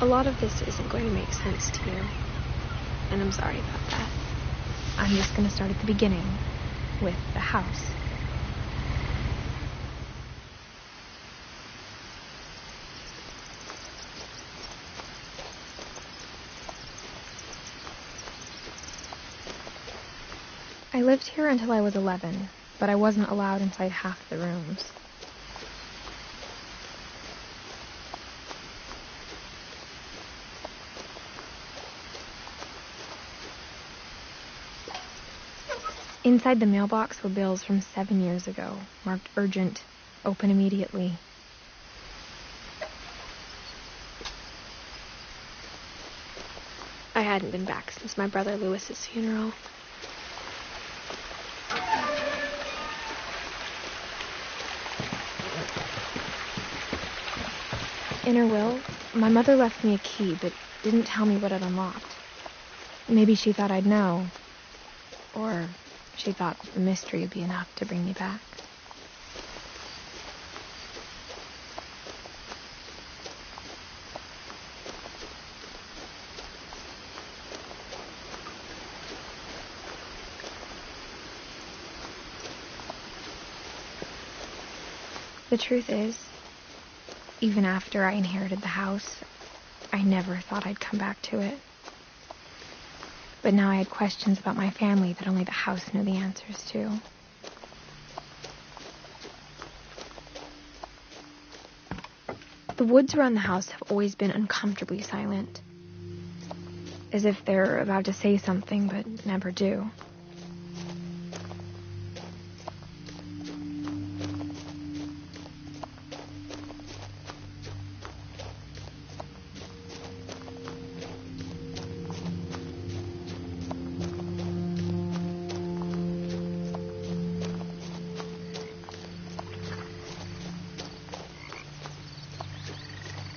A lot of this isn't going to make sense to you, and I'm sorry about that. I'm just going to start at the beginning, with the house. I lived here until I was 11, but I wasn't allowed inside half the rooms. Inside the mailbox were bills from 7 years ago, marked urgent, open immediately. I hadn't been back since my brother Lewis's funeral. In her will, my mother left me a key, but didn't tell me what it unlocked. Maybe she thought I'd know. Or she thought the mystery would be enough to bring me back. The truth is, even after I inherited the house, I never thought I'd come back to it. But now I had questions about my family that only the house knew the answers to. The woods around the house have always been uncomfortably silent, as if they're about to say something but never do.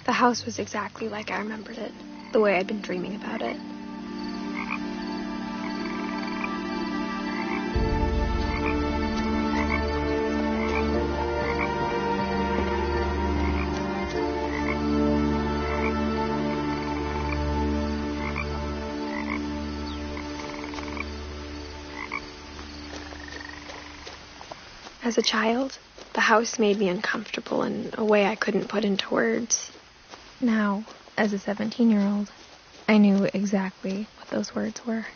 The house was exactly like I remembered it, the way I'd been dreaming about it. As a child, the house made me uncomfortable in a way I couldn't put into words. Now, as a 17-year-old, I knew exactly what those words were.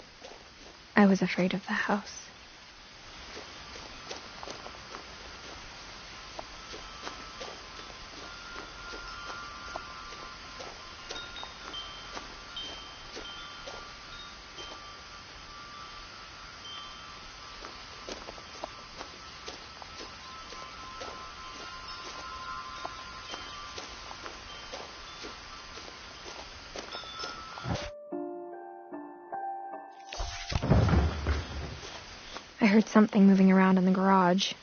I was afraid of the house. I heard something moving around in the garage.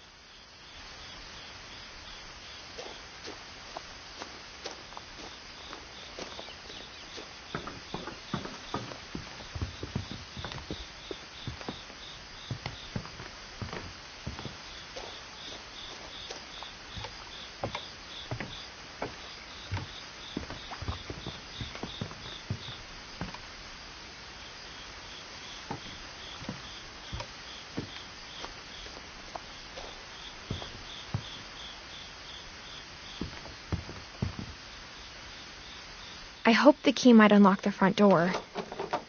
I hoped the key might unlock the front door.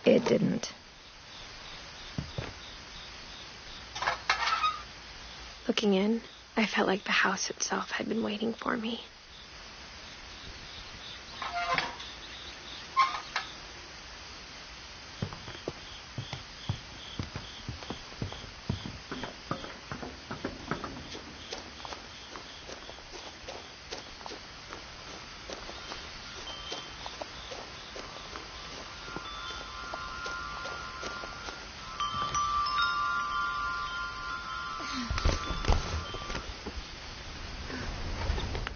It didn't. Looking in, I felt like the house itself had been waiting for me.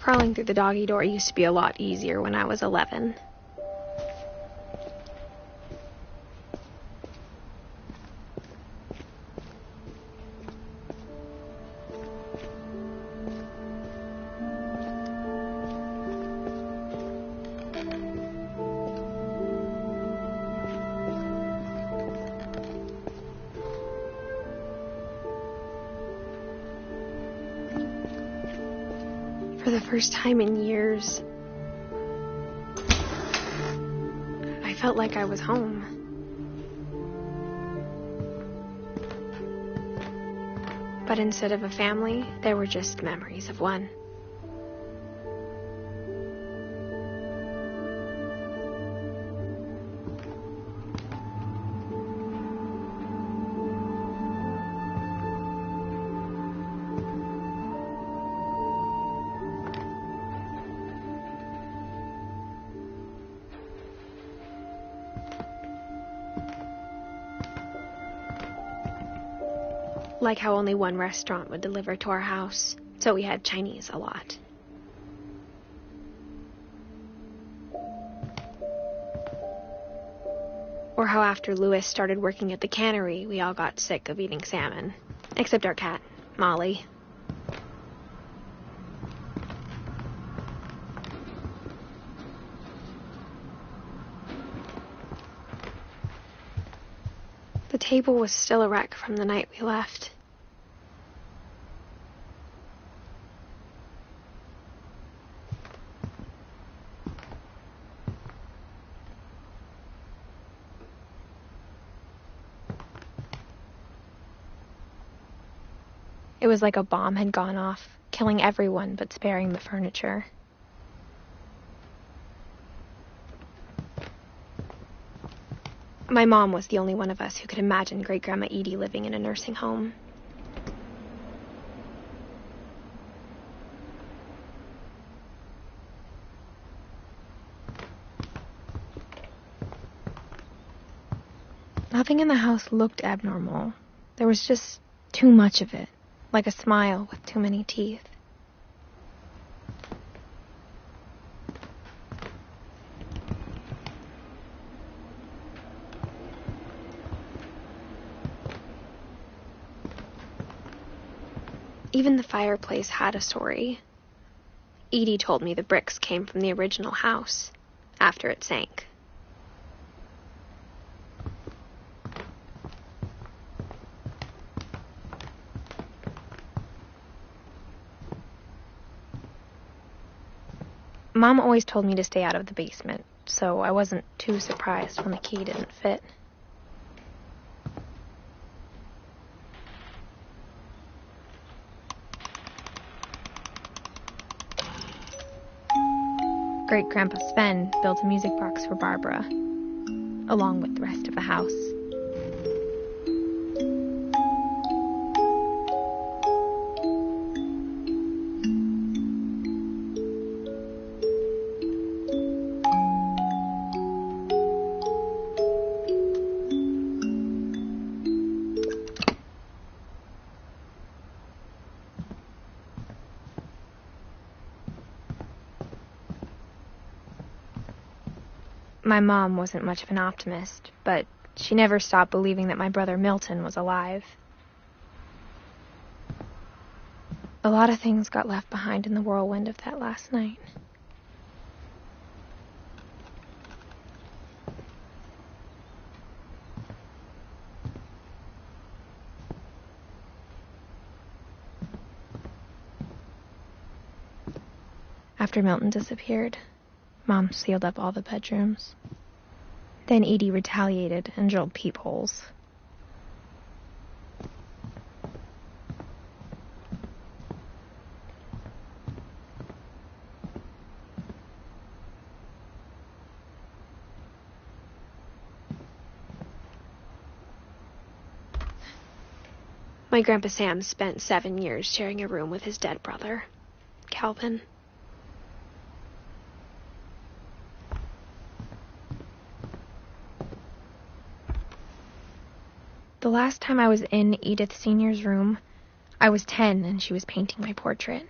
Crawling through the doggy door used to be a lot easier when I was 11. For the first time in years, I felt like I was home. But instead of a family, there were just memories of one. Like how only one restaurant would deliver to our house, so we had Chinese a lot. Or how after Louis started working at the cannery, we all got sick of eating salmon. Except our cat, Molly. The table was still a wreck from the night we left. It was like a bomb had gone off, killing everyone but sparing the furniture. My mom was the only one of us who could imagine Great-Grandma Edie living in a nursing home. Nothing in the house looked abnormal. There was just too much of it, like a smile with too many teeth. Even the fireplace had a story. Edie told me the bricks came from the original house, after it sank. Mom always told me to stay out of the basement, so I wasn't too surprised when the key didn't fit. Great-Grandpa Sven built a music box for Barbara, along with the rest of the house. My mom wasn't much of an optimist, but she never stopped believing that my brother Milton was alive. A lot of things got left behind in the whirlwind of that last night. After Milton disappeared, Mom sealed up all the bedrooms. Then Edie retaliated and drilled peepholes. My Grandpa Sam spent 7 years sharing a room with his dead brother, Calvin. The last time I was in Edith Sr.'s room, I was 10 and she was painting my portrait.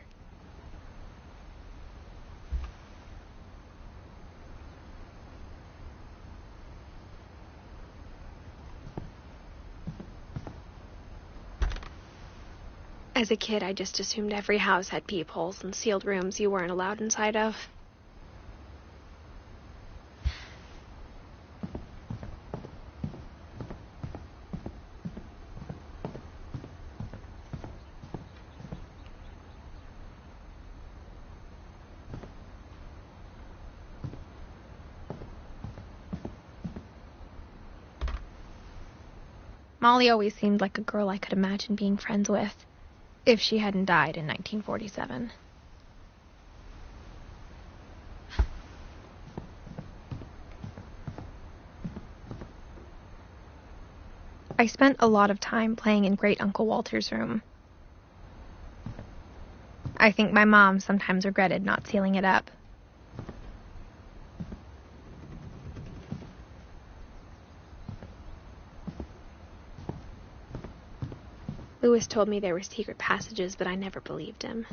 As a kid, I just assumed every house had peepholes and sealed rooms you weren't allowed inside of. Molly always seemed like a girl I could imagine being friends with, if she hadn't died in 1947. I spent a lot of time playing in Great Uncle Walter's room. I think my mom sometimes regretted not sealing it up. Lewis told me there were secret passages, but I never believed him.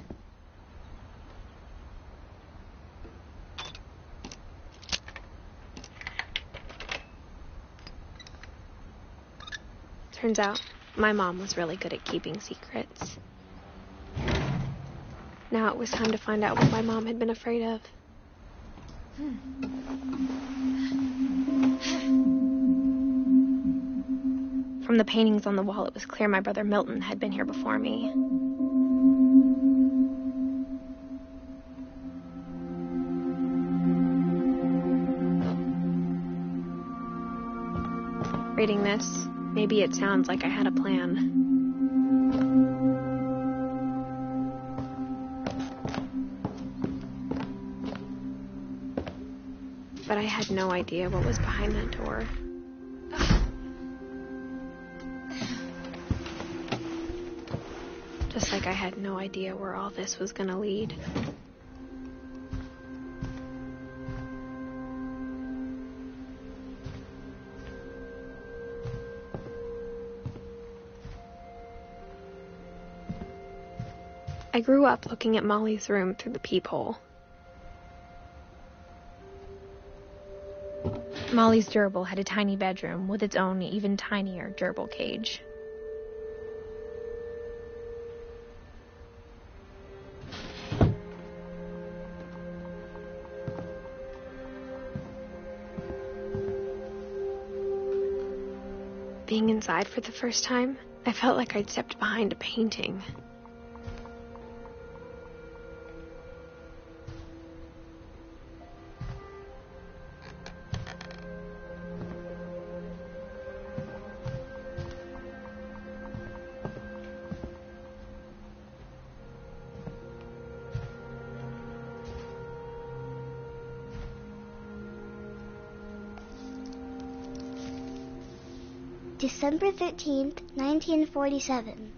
Turns out, my mom was really good at keeping secrets. Now it was time to find out what my mom had been afraid of. From the paintings on the wall, it was clear my brother Milton had been here before me. Reading this, maybe it sounds like I had a plan. But I had no idea what was behind that door. Just like I had no idea where all this was gonna lead. I grew up looking at Molly's room through the peephole. Molly's gerbil had a tiny bedroom with its own even tinier gerbil cage. Being inside for the first time, I felt like I'd stepped behind a painting. December 13th, 1947.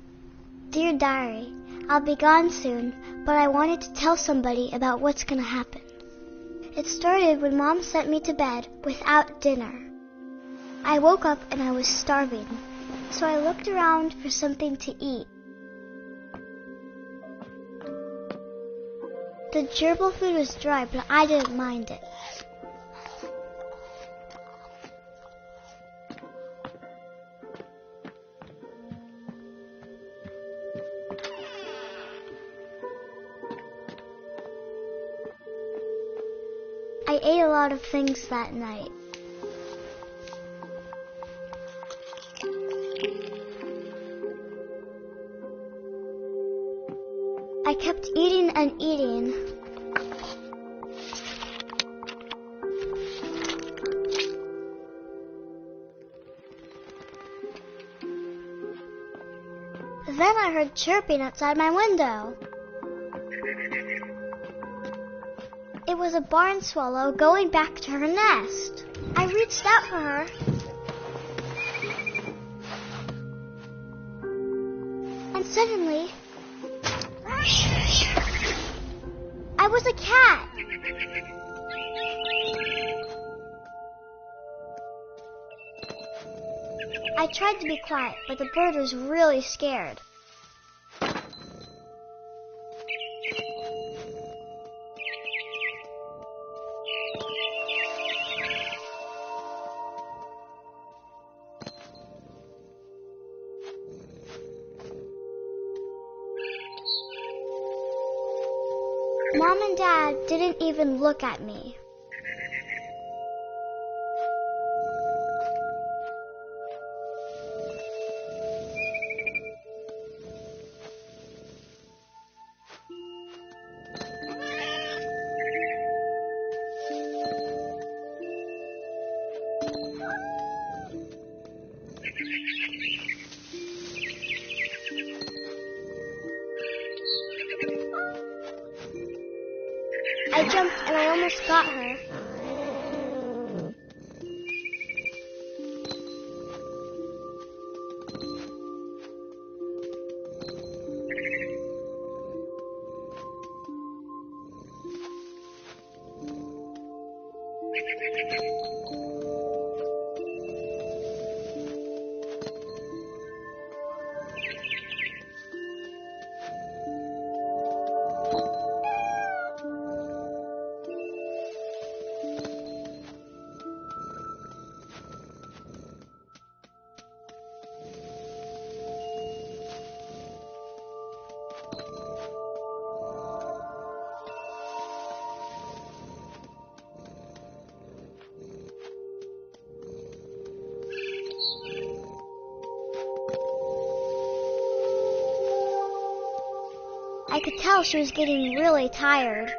Dear Diary, I'll be gone soon, but I wanted to tell somebody about what's gonna happen. It started when Mom sent me to bed without dinner. I woke up and I was starving, so I looked around for something to eat. The gerbil food was dry, but I didn't mind it. I ate a lot of things that night. I kept eating and eating. Then I heard chirping outside my window. It was a barn swallow going back to her nest. I reached out for her. And suddenly, I was a cat. I tried to be quiet, but the bird was really scared. Mom and Dad didn't even look at me. I jumped and I almost got her. I could tell she was getting really tired.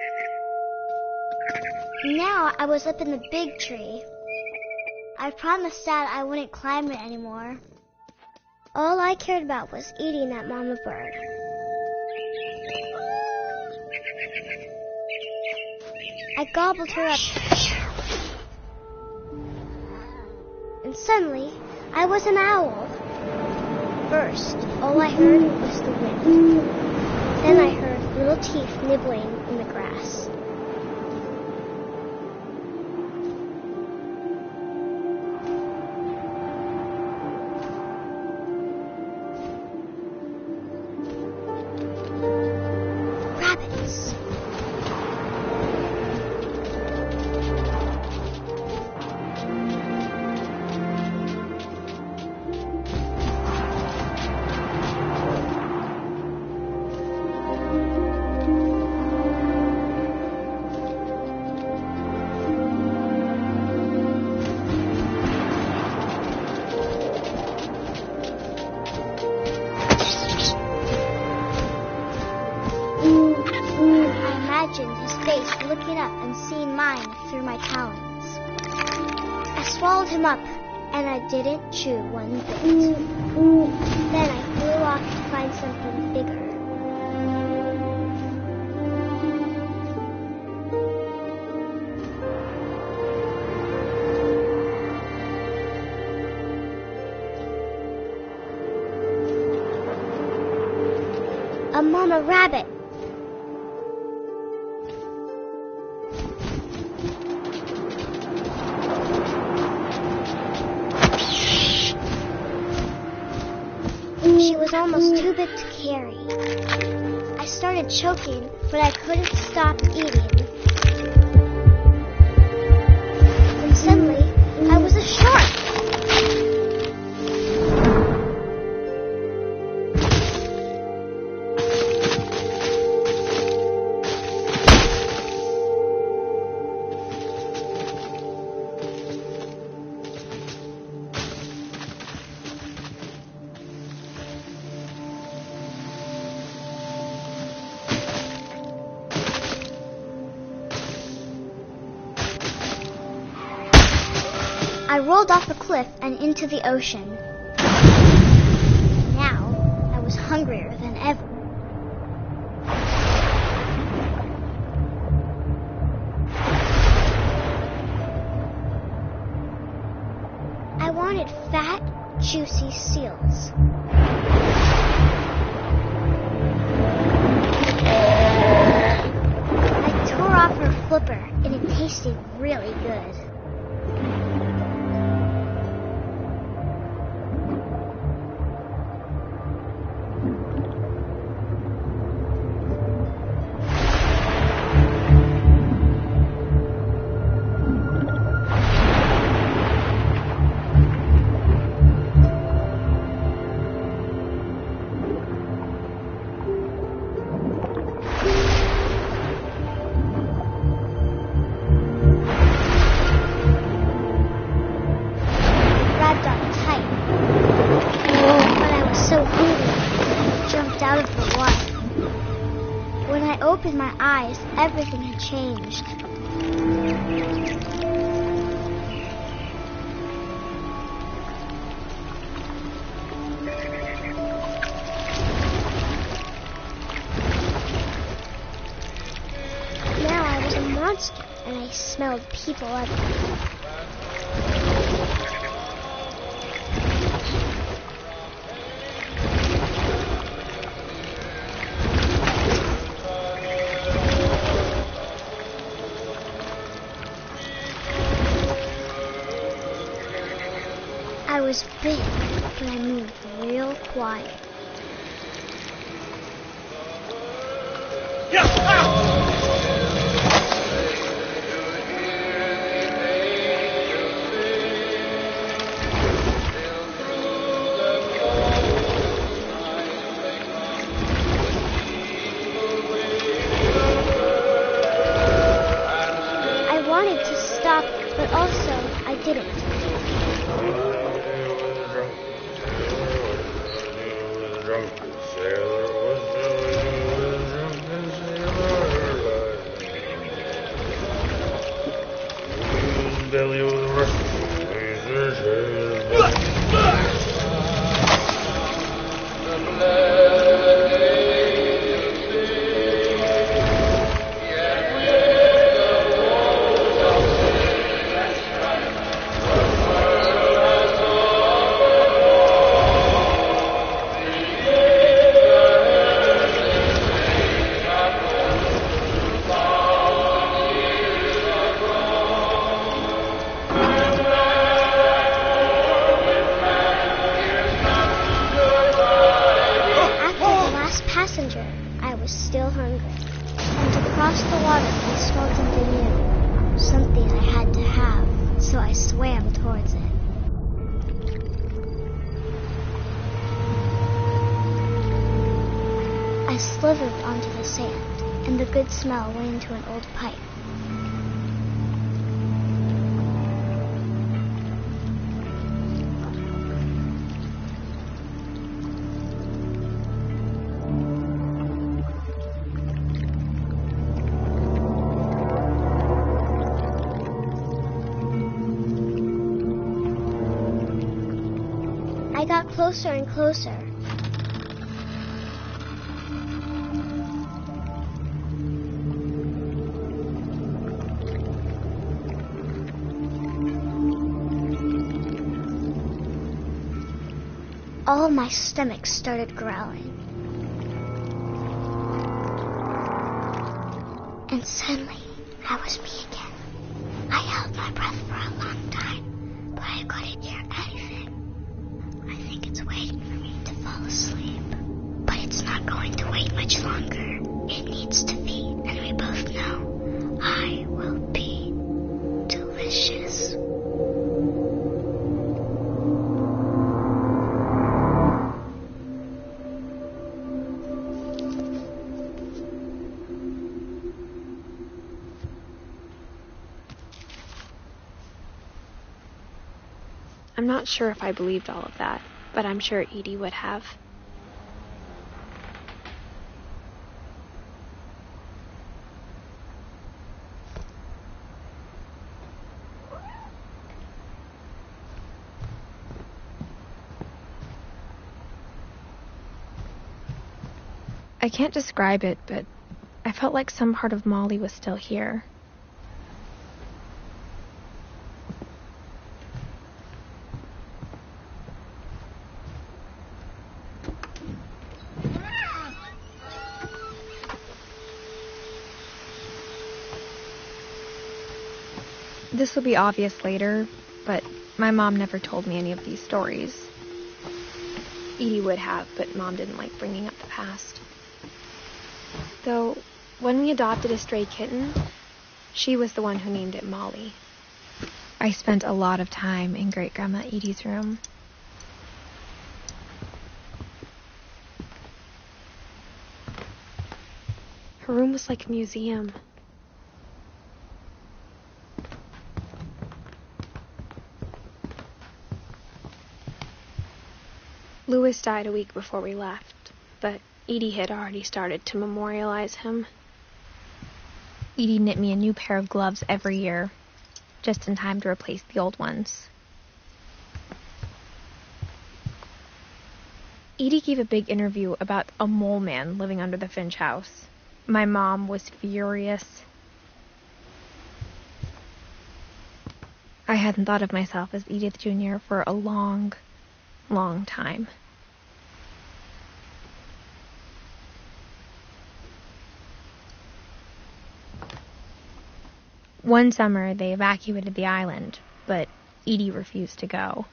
Now I was up in the big tree. I promised Dad I wouldn't climb it anymore. All I cared about was eating that mama bird. I gobbled her up. And suddenly, I was an owl. First, all I heard was the wind. Then I heard little teeth nibbling in the grass. Rabbits. His face looking up and seeing mine through my talons. I swallowed him up, and I didn't chew one bit. Then I flew off to find something bigger. A mama rabbit. She was almost too big to carry. I started choking, but I couldn't stop eating. And suddenly, I was a shark. I rolled off a cliff and into the ocean. Now, I was hungrier than ever. I wanted fat, juicy seals. I tore off her flipper, and it tasted really good. opened my eyes, everything had changed. Now I was a monster, and I smelled people everywhere. I was big, but I moved real quiet. I wanted to stop, but also I didn't. I was still hungry, and to cross the water I saw something new, something I had to have, so I swam towards it. I slithered onto the sand, and the good smell went into an old pipe. I got closer and closer. All my stomach started growling. And suddenly, I was me again. I held my breath for a long time, but I couldn't hear anything. I think it's waiting for me to fall asleep. But it's not going to wait much longer. It needs to feed, and we both know I will be delicious. I'm not sure if I believed all of that, but I'm sure Edie would have. I can't describe it, but I felt like some part of Molly was still here. This will be obvious later, but my mom never told me any of these stories. Edie would have, but Mom didn't like bringing up the past. Though, when we adopted a stray kitten, she was the one who named it Molly. I spent a lot of time in Great-Grandma Edie's room. Her room was like a museum. Louis died a week before we left, but Edie had already started to memorialize him. Edie knit me a new pair of gloves every year, just in time to replace the old ones. Edie gave a big interview about a mole man living under the Finch house. My mom was furious. I hadn't thought of myself as Edith Jr. for a long, long time. One summer, they evacuated the island, but Edie refused to go.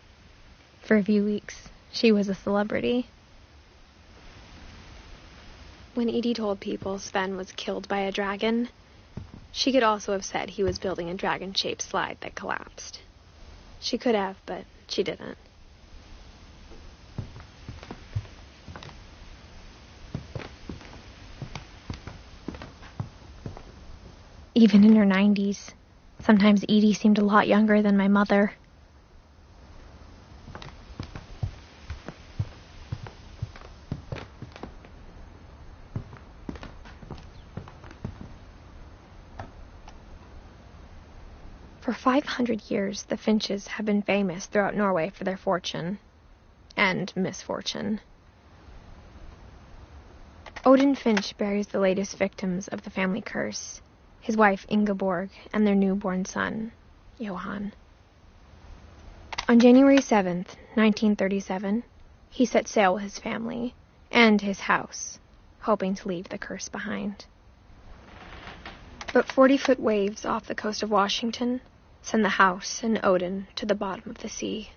For a few weeks, she was a celebrity. When Edie told people Sven was killed by a dragon, she could also have said he was building a dragon-shaped slide that collapsed. She could have, but she didn't. Even in her 90s, sometimes Edie seemed a lot younger than my mother. For 500 years, the Finches have been famous throughout Norway for their fortune and misfortune. Odin Finch buries the latest victims of the family curse, his wife Ingeborg and their newborn son, Johan. On January 7th, 1937, he set sail with his family and his house, hoping to leave the curse behind. But 40-foot waves off the coast of Washington send the house and Odin to the bottom of the sea.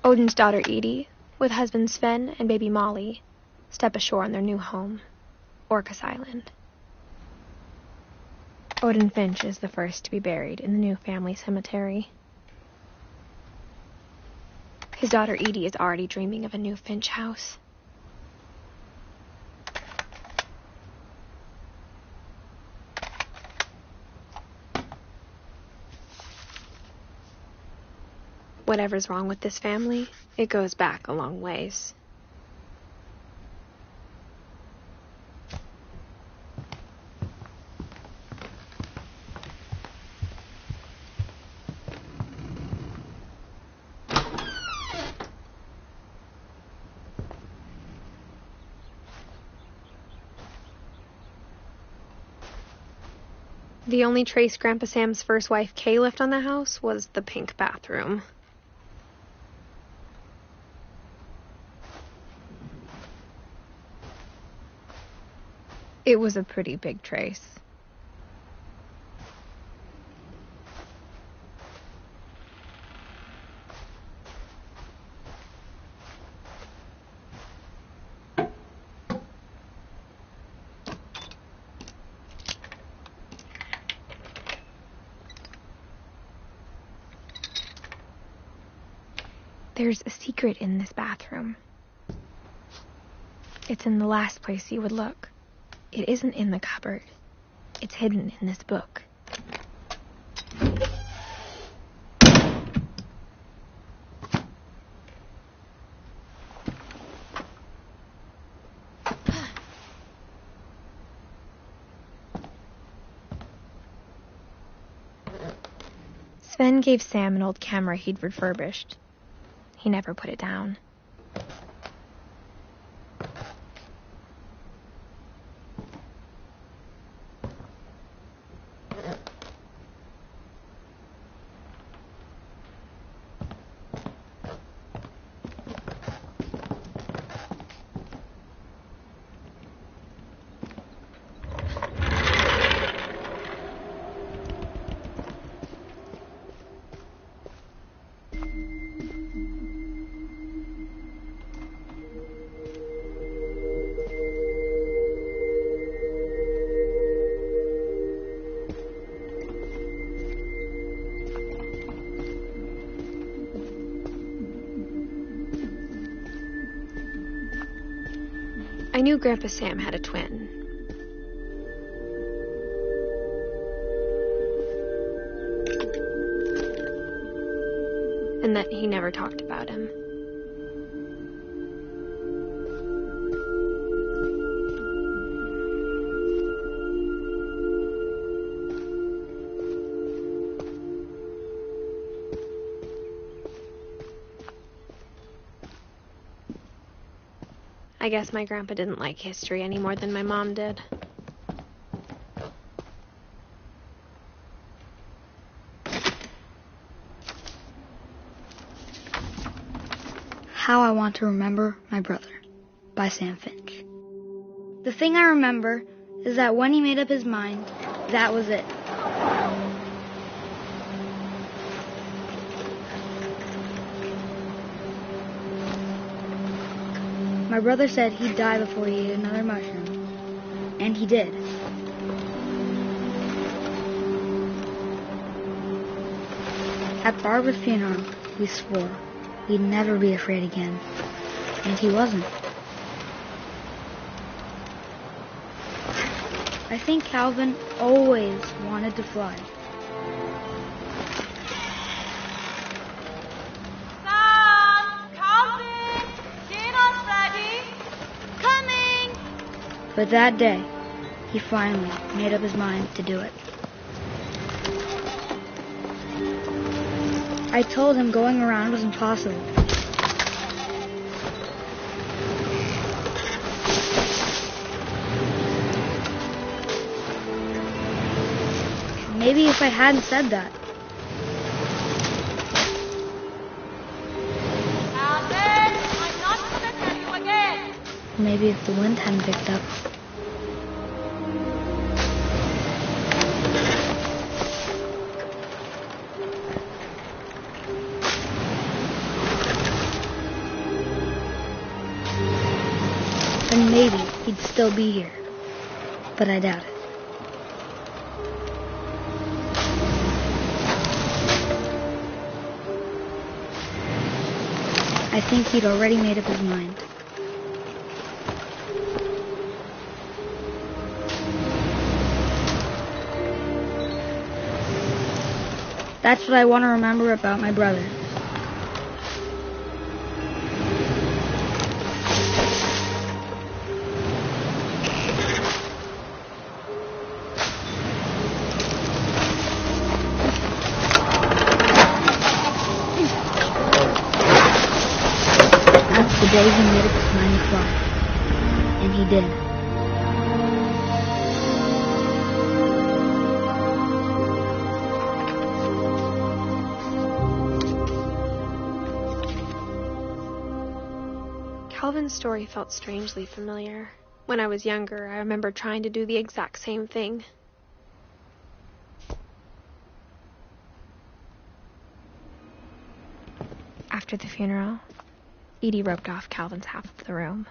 Odin's daughter Edie, with husband Sven and baby Molly, step ashore on their new home, Orcas Island. Odin Finch is the first to be buried in the new family cemetery. His daughter Edie is already dreaming of a new Finch house. Whatever's wrong with this family, it goes back a long ways. The only trace Grandpa Sam's first wife, Kay, left on the house was the pink bathroom. It was a pretty big trace. There's a secret in this bathroom. It's in the last place you would look. It isn't in the cupboard. It's hidden in this book. Sven gave Sam an old camera he'd refurbished. He never put it down. I knew Grandpa Sam had a twin. And that he never talked about him. I guess my grandpa didn't like history any more than my mom did. How I Want to Remember My Brother by Sam Finch. The thing I remember is that when he made up his mind, that was it. My brother said he'd die before he ate another mushroom, and he did. At Barbara's funeral, we swore we'd never be afraid again, and he wasn't. I think Calvin always wanted to fly. Sam! Calvin! Dinner's ready! Coming! But that day, he finally made up his mind to do it. I told him going around was impossible. Maybe if I hadn't said that. Calvin! I'm not going to tell you again! Maybe if the wind hadn't picked up. Then maybe he'd still be here. But I doubt it. I think he'd already made up his mind. That's what I want to remember about my brother. That's the day he made up his mind to fly. And he did. Calvin's story felt strangely familiar. When I was younger, I remember trying to do the exact same thing. After the funeral, Edie roped off Calvin's half of the room.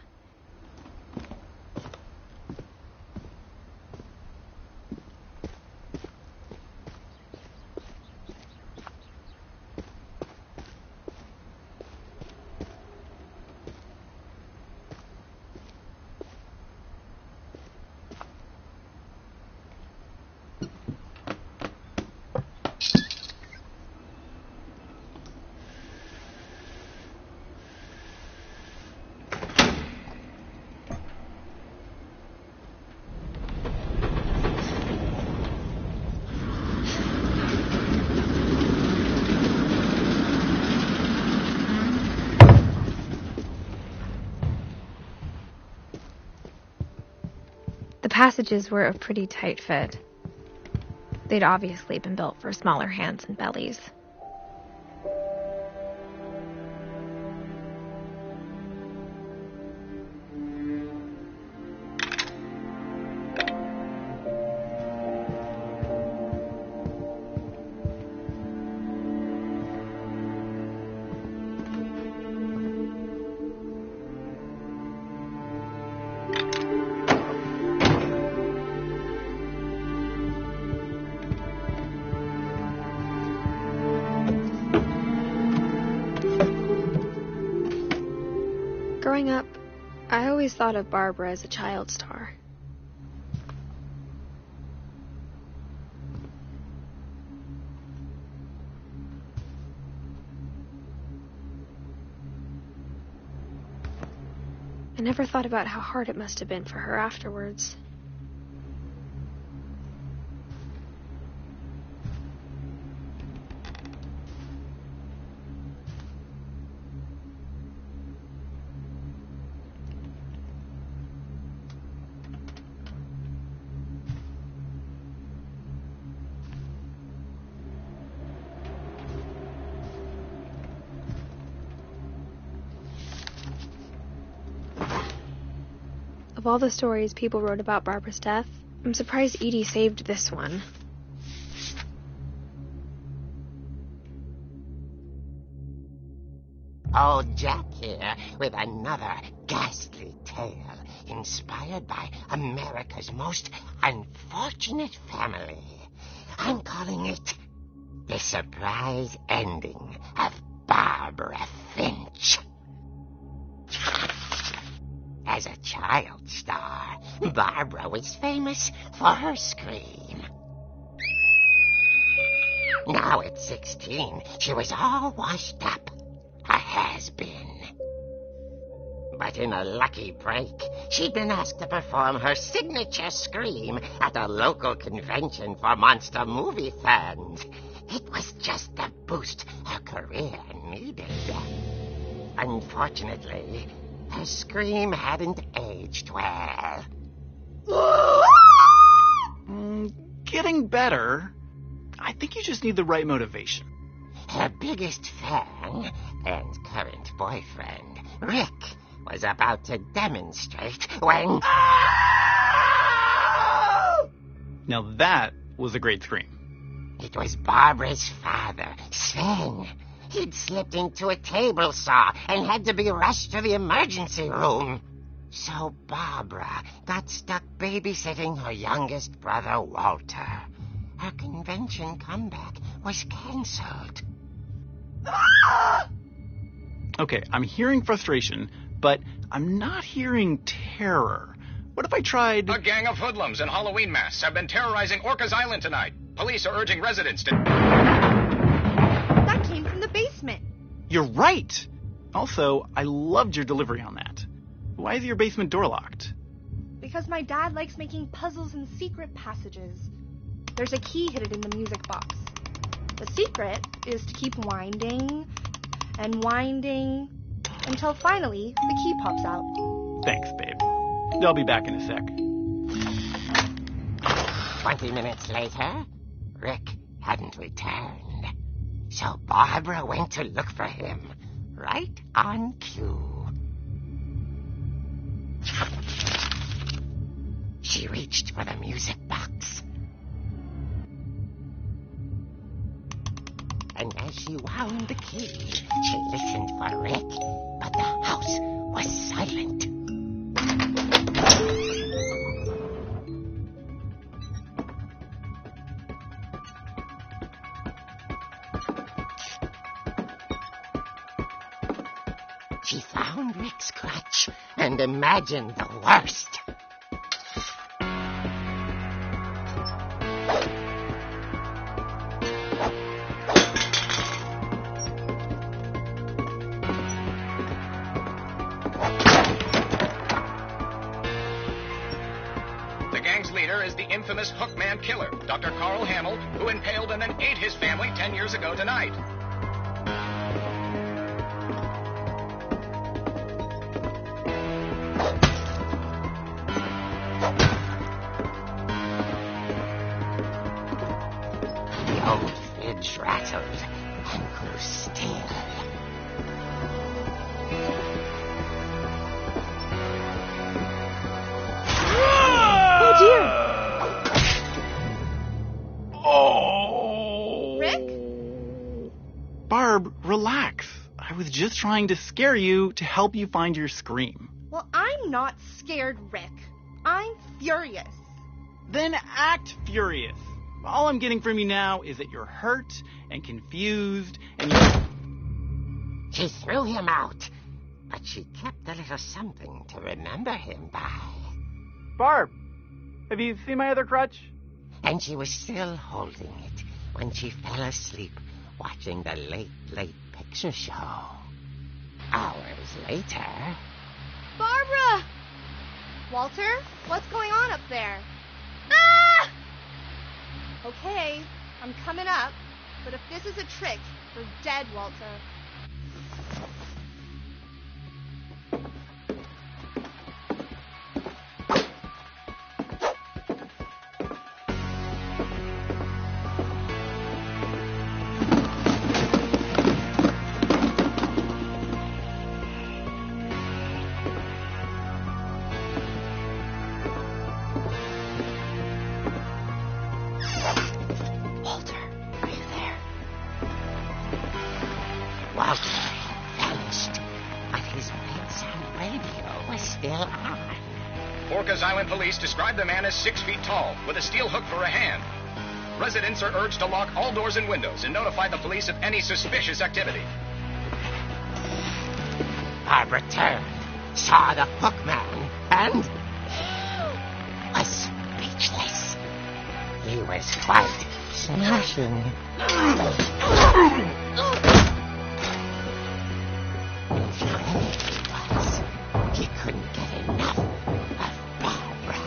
The passages were a pretty tight fit. They'd obviously been built for smaller hands and bellies. Growing up, I always thought of Barbara as a child star. I never thought about how hard it must have been for her afterwards. Of all the stories people wrote about Barbara's death, I'm surprised Edie saved this one. Old Jack here with another ghastly tale inspired by America's most unfortunate family. I'm calling it The Surprise Ending of Barbara Finch. As a child star, Barbara was famous for her scream. Now at 16, she was all washed up. A has-been. But in a lucky break, she'd been asked to perform her signature scream at a local convention for monster movie fans. It was just the boost her career needed. Unfortunately, her scream hadn't aged well. Getting better. I think you just need the right motivation. Her biggest fan and current boyfriend, Rick, was about to demonstrate when... Now that was a great scream. It was Barbara's father, Sven. He'd slipped into a table saw and had to be rushed to the emergency room. So Barbara got stuck babysitting her youngest brother, Walter. Her convention comeback was canceled. Okay, I'm hearing frustration, but I'm not hearing terror. What if I tried... A gang of hoodlums in Halloween masks have been terrorizing Orcas Island tonight. Police are urging residents to... That came from the basement. You're right! Also, I loved your delivery on that. Why is your basement door locked? Because my dad likes making puzzles and secret passages. There's a key hidden in the music box. The secret is to keep winding and winding until finally the key pops out. Thanks, babe. I'll be back in a sec. 20 minutes later, Rick hadn't returned. So Barbara went to look for him, right on cue. She reached for the music box. And as she wound the key, she listened for Rick, but the house was silent. She found Rick's crutch and imagined the worst. The gang's leader is the infamous Hookman killer, Dr. Carl Hamill, who impaled and then ate his family 10 years ago tonight. The old fridge rattled and grew still. Oh, dear! Oh! Rick? Barb, relax. I was just trying to scare you to help you find your scream. Well, I'm not scared, Rick. I'm furious. Then act furious. All I'm getting from you now is that you're hurt and confused and She threw him out, but she kept a little something to remember him by. Barb, have you seen my other crutch? And she was still holding it when she fell asleep watching the late picture show. Hours later... Barbara! Walter, what's going on up there? Ah! Okay, I'm coming up, but if this is a trick, you're dead, Walter. Walter had vanished, but his bedside radio was still on. Orcas Island police describe the man as 6 feet tall, with a steel hook for a hand. Residents are urged to lock all doors and windows and notify the police of any suspicious activity. Barbara turned, saw the hook man, and was speechless. He was quite smashing. He couldn't get enough of Barbara.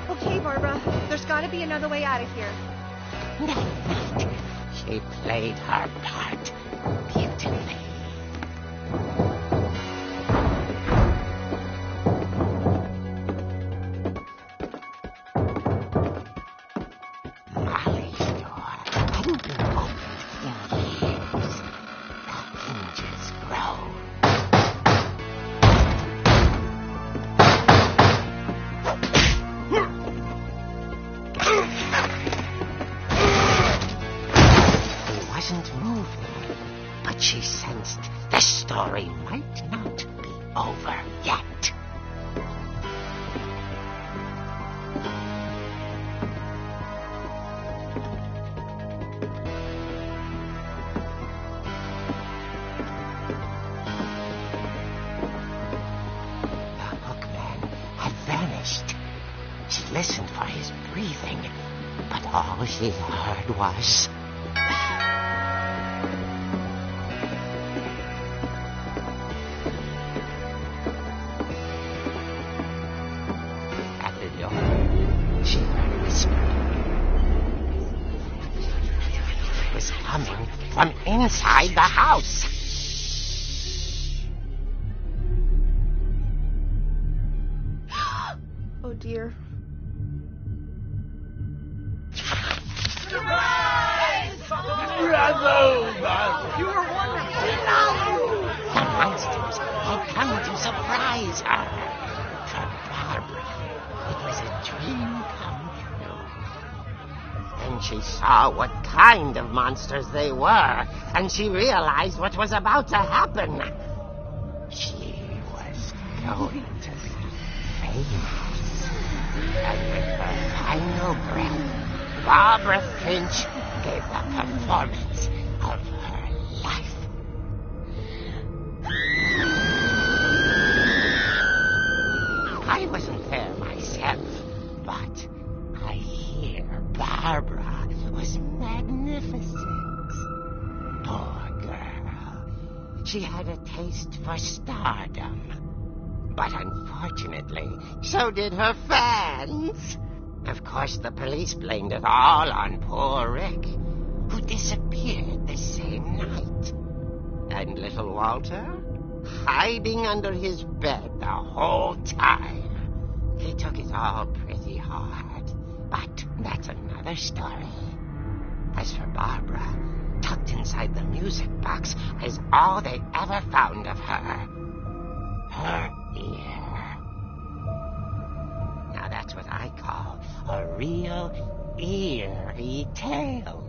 Okay, Barbara, there's got to be another way out of here. No. She played her part beautifully. Molly's door hadn't been opened in years. The hinges grow. He wasn't moving, but she sensed the story might not be over yet. The hookman had vanished. She listened for his breathing, but all she heard was... At the door, she heard whispering. It was coming from inside the house. Oh, dear. The monsters had come to surprise her. For Barbara, it was a dream come true. Then she saw what kind of monsters they were, and she realized what was about to happen. She was going to be famous. And with her final breath, Barbara Finch gave the performance of her life. I wasn't there myself, but I hear Barbara was magnificent. Poor girl. She had a taste for stardom. But unfortunately, so did her fans. Of course, the police blamed it all on poor Rick, who disappeared the same night. And little Walter, hiding under his bed the whole time. He took it all pretty hard, but that's another story. As for Barbara, tucked inside the music box is all they ever found of her. Her ear. Now that's what I call a real eerie tale.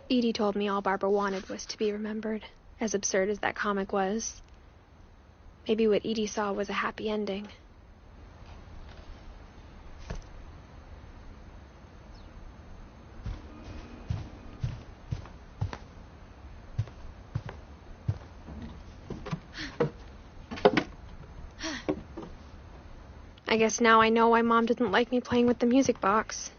Edie told me all Barbara wanted was to be remembered, as absurd as that comic was. Maybe what Edie saw was a happy ending. I guess now I know why Mom didn't like me playing with the music box.